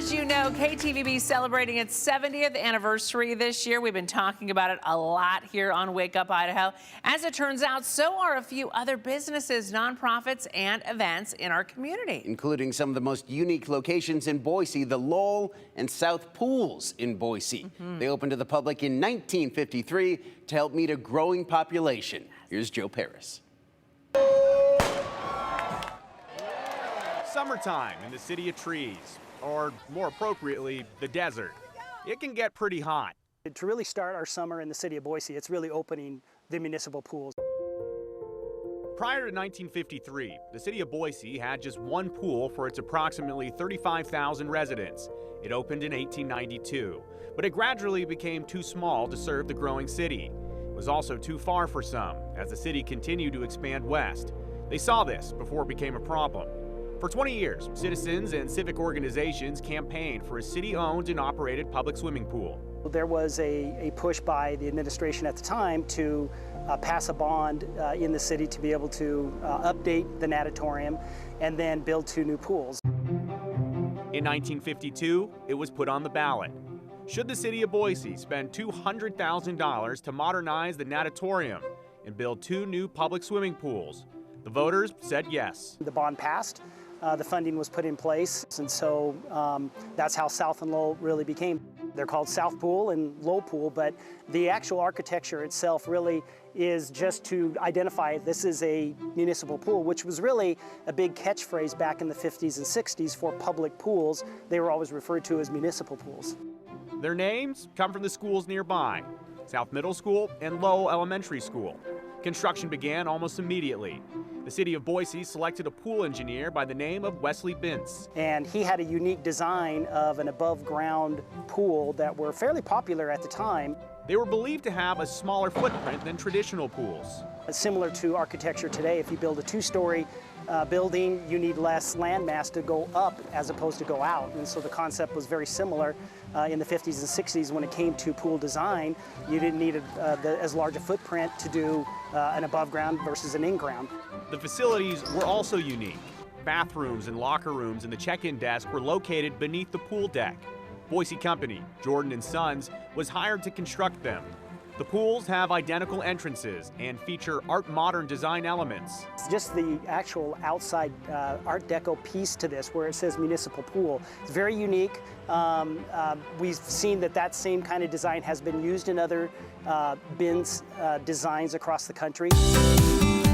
As you know, KTVB is celebrating its 70th anniversary this year. We've been talking about it a lot here on Wake Up Idaho. As it turns out, so are a few other businesses, nonprofits, and events in our community. Including some of the most unique locations in Boise, the Lowell and South pools in Boise. They opened to the public in 1953 to help meet a growing population. Here's Joe Paris. Summertime in the city of trees, or more appropriately, the desert. It can get pretty hot. To really start our summer in the city of Boise, it's really opening the municipal pools. Prior to 1953, the city of Boise had just one pool for its approximately 35,000 residents. It opened in 1892, but it gradually became too small to serve the growing city. It was also too far for some, as the city continued to expand west. They saw this before it became a problem. For 20 years, citizens and civic organizations campaigned for a city-owned and operated public swimming pool. There was a push by the administration at the time to pass a bond in the city to be able to update the natatorium and then build 2 new pools. In 1952, it was put on the ballot. Should the city of Boise spend $200,000 to modernize the natatorium and build 2 new public swimming pools? The voters said yes. The bond passed. The funding was put in place, and so that's how South and Lowell really became. They're called South Pool and Lowell Pool, but the actual architecture itself really is just to identify this is a municipal pool, which was really a big catchphrase back in the 50s and 60s for public pools. They were always referred to as municipal pools. Their names come from the schools nearby, South Middle School and Lowell Elementary School. Construction began almost immediately. The city of Boise selected a pool engineer by the name of Wesley Bintz. And he had a unique design of an above-ground pool that were fairly popular at the time. They were believed to have a smaller footprint than traditional pools. Similar to architecture today, if you build a 2-story building, you need less land mass to go up as opposed to go out. And so the concept was very similar in the 50s and 60s when it came to pool design. You didn't need as large a footprint to do an above ground versus an in-ground. The facilities were also unique. Bathrooms and locker rooms and the check-in desk were located beneath the pool deck. Boise company, Jordan & Sons, was hired to construct them. The pools have identical entrances and feature Art Modern design elements. It's just the actual outside Art Deco piece to this where it says municipal pool. It's very unique. We've seen that same kind of design has been used in other bins designs across the country.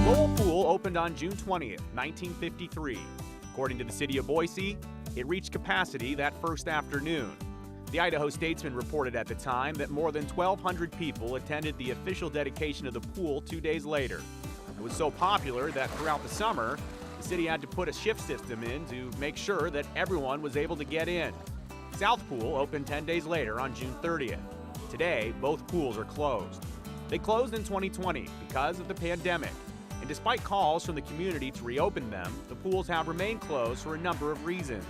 Lowell Pool opened on June 20th, 1953. According to the city of Boise, it reached capacity that first afternoon. The Idaho Statesman reported at the time that more than 1,200 people attended the official dedication of the pool 2 days later. It was so popular that throughout the summer, the city had to put a shift system in to make sure that everyone was able to get in. South Pool opened 10 days later on June 30th. Today, both pools are closed. They closed in 2020 because of the pandemic. And despite calls from the community to reopen them, the pools have remained closed for a number of reasons,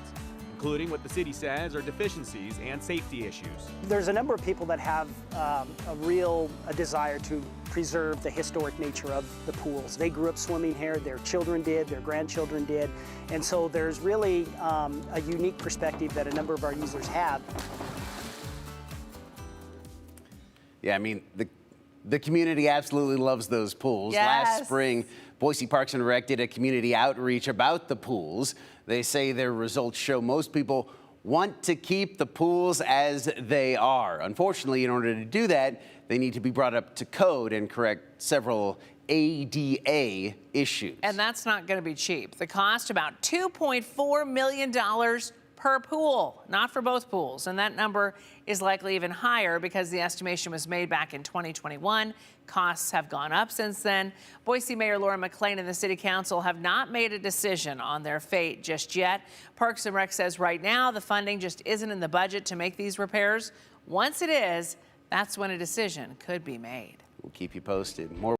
including what the city says are deficiencies and safety issues. There's a number of people that have a real desire to preserve the historic nature of the pools. They grew up swimming here, their children did, their grandchildren did, and so there's really a unique perspective that a number of our users have. Yeah, I mean, the community absolutely loves those pools. Yes. Last spring, Boise Parks and Rec did a community outreach about the pools. They say their results show most people want to keep the pools as they are. Unfortunately, in order to do that, they need to be brought up to code and correct several ADA issues. And that's not going to be cheap. The cost, about $2.4 million per pool, not for both pools. And that number is likely even higher because the estimation was made back in 2021. Costs have gone up since then. Boise Mayor Laura McClain and the City Council have not made a decision on their fate just yet. Parks and Rec says right now the funding just isn't in the budget to make these repairs. Once it is, that's when a decision could be made. We'll keep you posted. More